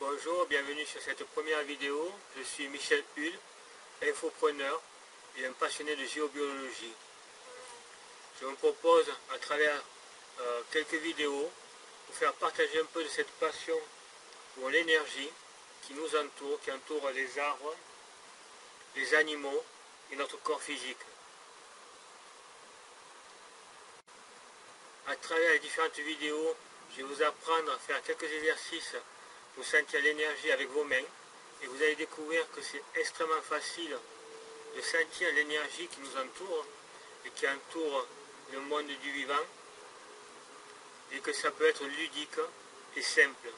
Bonjour, bienvenue sur cette première vidéo. Je suis Michel Hull, infopreneur et un passionné de géobiologie. Je me propose à travers quelques vidéos pour faire partager un peu de cette passion pour l'énergie qui nous entoure, qui entoure les arbres, les animaux et notre corps physique. À travers les différentes vidéos, je vais vous apprendre à faire quelques exercices pour sentir l'énergie avec vos mains. Et vous allez découvrir que c'est extrêmement facile de sentir l'énergie qui nous entoure et qui entoure le monde du vivant. Et que ça peut être ludique et simple.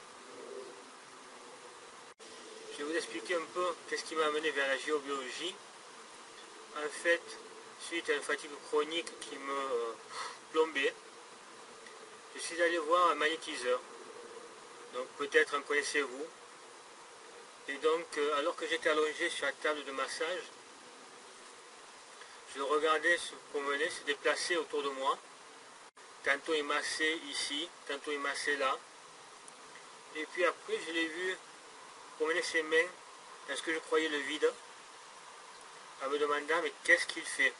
Je vais vous expliquer un peu qu'est-ce qui m'a amené vers la géobiologie. En fait, suite à une fatigue chronique qui me plombait, je suis allé voir un magnétiseur. Donc peut-être en connaissez-vous. Et donc, alors que j'étais allongé sur la table de massage, je le regardais se promener, se déplacer autour de moi. Tantôt il massait ici, tantôt il massait là. Et puis après, je l'ai vu promener ses mains dans ce que je croyais le vide, en me demandant, mais qu'est-ce qu'il fait?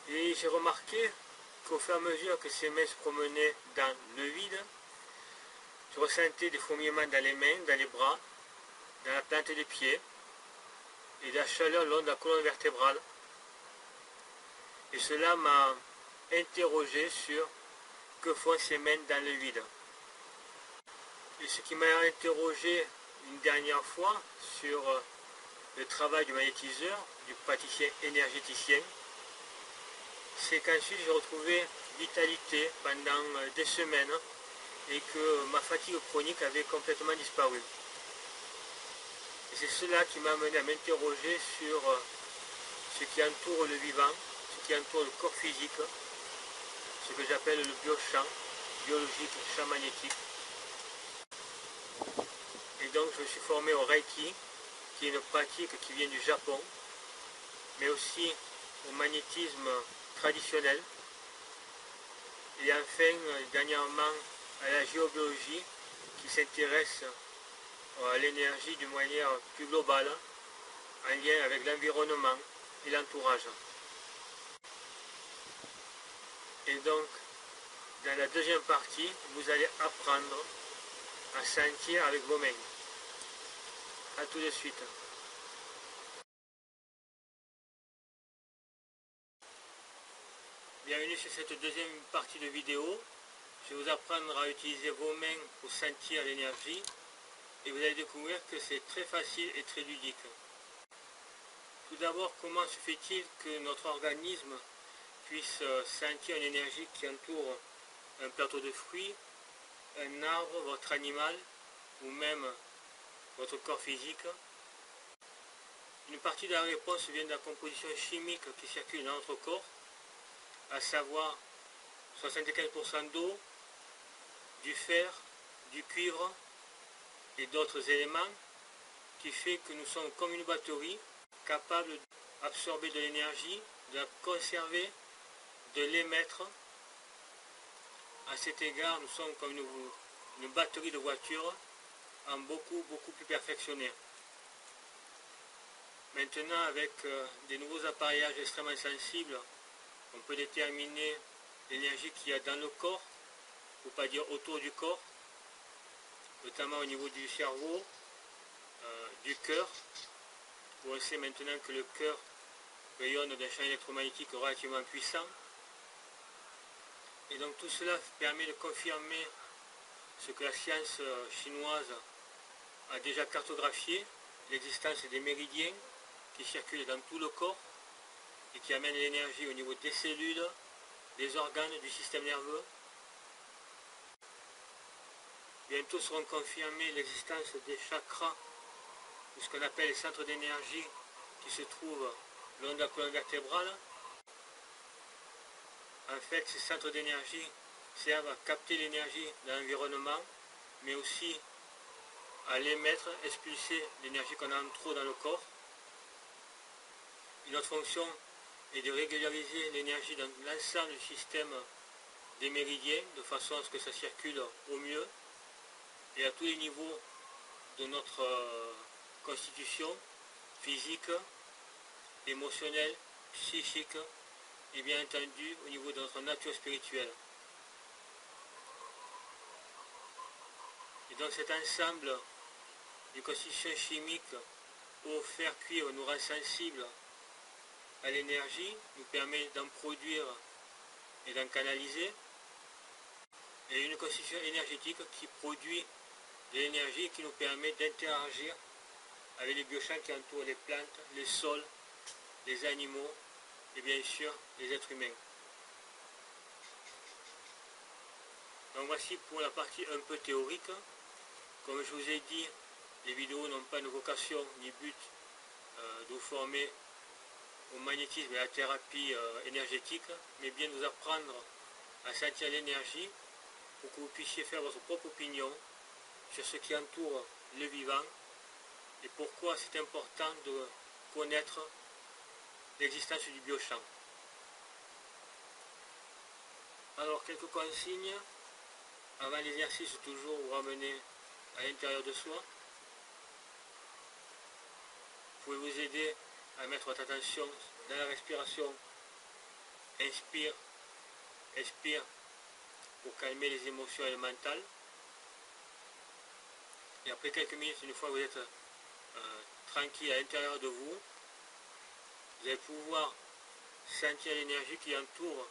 Et j'ai remarqué qu'au fur et à mesure que ses mains se promenaient dans le vide, je ressentais des fourmillements dans les mains, dans les bras, dans la plante des pieds, et de la chaleur le long de la colonne vertébrale. Et cela m'a interrogé sur que font ces mains dans le vide. Et ce qui m'a interrogé une dernière fois sur le travail du magnétiseur, du praticien énergéticien, c'est qu'ensuite j'ai retrouvé vitalité pendant des semaines et que ma fatigue chronique avait complètement disparu. Et c'est cela qui m'a amené à m'interroger sur ce qui entoure le vivant, ce qui entoure le corps physique, ce que j'appelle le biochamp, biologique, champ magnétique. Et donc je me suis formé au Reiki, qui est une pratique qui vient du Japon, mais aussi au magnétisme traditionnel. Et enfin, dernièrement, à la géobiologie, qui s'intéresse à l'énergie d'une manière plus globale, en lien avec l'environnement et l'entourage. Et donc, dans la deuxième partie, vous allez apprendre à sentir avec vos mains. A tout de suite. Bienvenue sur cette deuxième partie de vidéo. Je vais vous apprendre à utiliser vos mains pour sentir l'énergie. Et vous allez découvrir que c'est très facile et très ludique. Tout d'abord, comment se fait-il que notre organisme puisse sentir une énergie qui entoure un plateau de fruits, un arbre, votre animal ou même votre corps physique? Une partie de la réponse vient de la composition chimique qui circule dans notre corps, à savoir 75% d'eau, du fer, du cuivre et d'autres éléments, qui fait que nous sommes comme une batterie capable d'absorber de l'énergie, de la conserver, de l'émettre. À cet égard, nous sommes comme une batterie de voiture en beaucoup plus perfectionnée. Maintenant, avec des nouveaux appareillages extrêmement sensibles, on peut déterminer l'énergie qu'il y a dans le corps, pour ne pas dire autour du corps, notamment au niveau du cerveau, du cœur, où on sait maintenant que le cœur rayonne d'un champ électromagnétique relativement puissant. Et donc tout cela permet de confirmer ce que la science chinoise a déjà cartographié, l'existence des méridiens qui circulent dans tout le corps et qui amènent l'énergie au niveau des cellules, des organes, du système nerveux. Bientôt seront confirmées l'existence des chakras, ou ce qu'on appelle les centres d'énergie qui se trouvent le long de la colonne vertébrale. En fait, ces centres d'énergie servent à capter l'énergie dans l'environnement, mais aussi à l'émettre, expulser l'énergie qu'on a en trop dans le corps. Une autre fonction est de régulariser l'énergie dans l'ensemble du système des méridiens, de façon à ce que ça circule au mieux. et à tous les niveaux de notre constitution physique, émotionnelle, psychique et bien entendu au niveau de notre nature spirituelle. Et donc cet ensemble de constitutions chimiques eau, fer, cuivre nous rend sensibles à l'énergie, nous permet d'en produire et d'en canaliser. Et une constitution énergétique qui produit de l'énergie qui nous permet d'interagir avec les biochamps qui entourent les plantes, les sols, les animaux et bien sûr les êtres humains. Donc voici pour la partie un peu théorique. Comme je vous ai dit, les vidéos n'ont pas de vocation ni but de vous former au magnétisme et à la thérapie énergétique, mais bien de vous apprendre à sentir l'énergie pour que vous puissiez faire votre propre opinion sur ce qui entoure le vivant et pourquoi c'est important de connaître l'existence du biochamp. Alors quelques consignes. Avant l'exercice, toujours vous ramener à l'intérieur de soi. Vous pouvez vous aider à mettre votre attention dans la respiration. Inspire, expire pour calmer les émotions et le mental. Et après quelques minutes, une fois que vous êtes tranquille à l'intérieur de vous, vous allez pouvoir sentir l'énergie qui entoure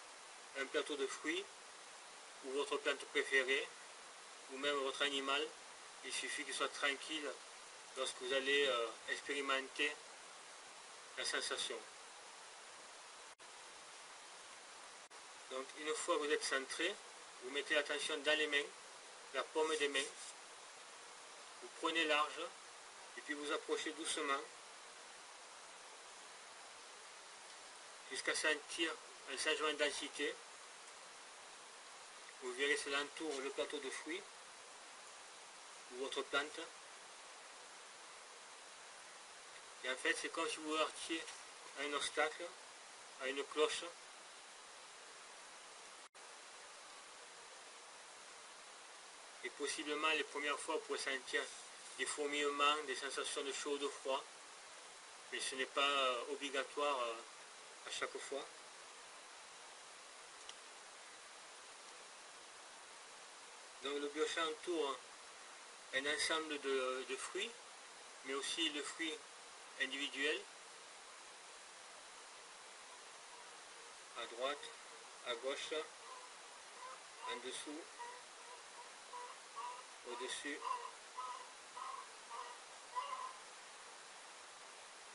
un plateau de fruits ou votre plante préférée ou même votre animal. Il suffit qu'il soit tranquille lorsque vous allez expérimenter la sensation. Donc une fois que vous êtes centré, vous mettez l'attention dans les mains, la paume des mains, vous prenez large et puis vous approchez doucement jusqu'à sentir un changement de densité. Vous verrez cela entoure le plateau de fruits ou votre plante. Et en fait, c'est comme si vous heurtiez à un obstacle, à une cloche. Et possiblement, les premières fois, vous pouvez sentir des fourmillements, des sensations de chaud ou de froid. Mais ce n'est pas obligatoire à chaque fois. Donc le biochamp entoure un ensemble de fruits, mais aussi de fruits individuels, à droite, à gauche, en dessous, au-dessus.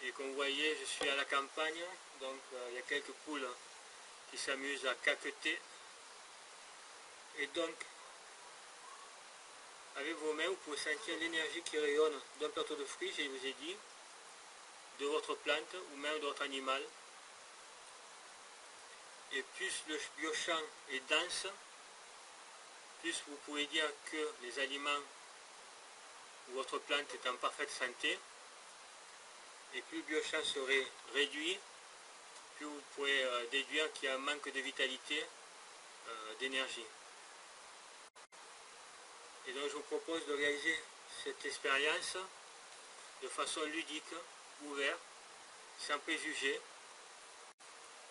Et comme vous voyez, je suis à la campagne, donc il y a quelques poules qui s'amusent à caqueter. Et donc, avec vos mains, vous pouvez sentir l'énergie qui rayonne d'un plateau de fruits, je vous ai dit, de votre plante ou même de votre animal. Et plus le biochamp est dense, plus vous pouvez dire que les aliments ou votre plante est en parfaite santé. Et plus le biochamp serait réduit, plus vous pouvez déduire qu'il y a un manque de vitalité, d'énergie. Et donc je vous propose de réaliser cette expérience de façon ludique, ouverte, sans préjugés.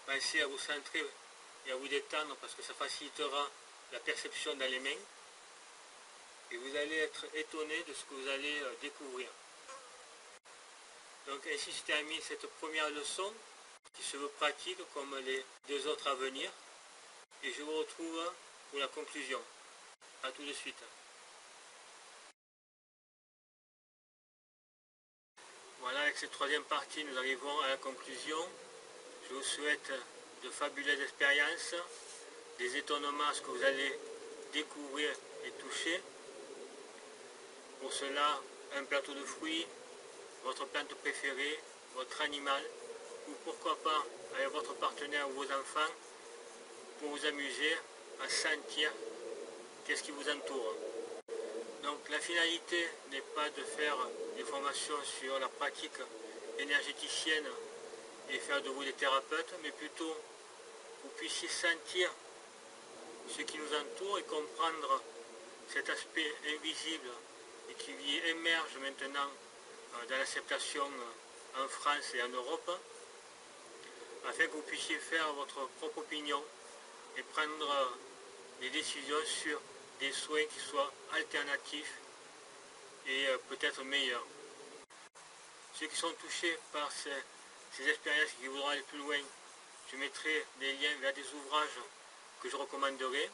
Pensez à vous centrer et à vous détendre parce que ça facilitera la perception dans les mains. Et vous allez être étonné de ce que vous allez découvrir. Donc ainsi se termine cette première leçon qui se veut pratique comme les deux autres à venir. Et je vous retrouve pour la conclusion. A tout de suite. Voilà, avec cette troisième partie, nous arrivons à la conclusion. Je vous souhaite de fabuleuses expériences, des étonnements à ce que vous allez découvrir et toucher. Pour cela, un plateau de fruits, votre plante préférée, votre animal, ou pourquoi pas avec votre partenaire ou vos enfants, pour vous amuser à sentir qu'est-ce qui vous entoure. Donc la finalité n'est pas de faire des formations sur la pratique énergéticienne et faire de vous des thérapeutes, mais plutôt que vous puissiez sentir ce qui nous entoure et comprendre cet aspect invisible et qui émerge maintenant dans l'acceptation en France et en Europe, afin que vous puissiez faire votre propre opinion et prendre des décisions sur des soins qui soient alternatifs et peut-être meilleurs. Ceux qui sont touchés par ces expériences qui voudront aller plus loin, je mettrai des liens vers des ouvrages que je recommanderai.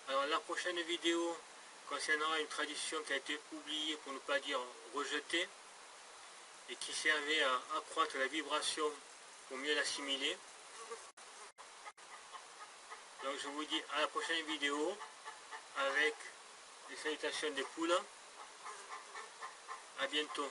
Alors la prochaine vidéo concernera une tradition qui a été oubliée, pour ne pas dire rejetée, et qui servait à accroître la vibration pour mieux l'assimiler. Donc je vous dis à la prochaine vidéo avec les salutations des poules. À bientôt.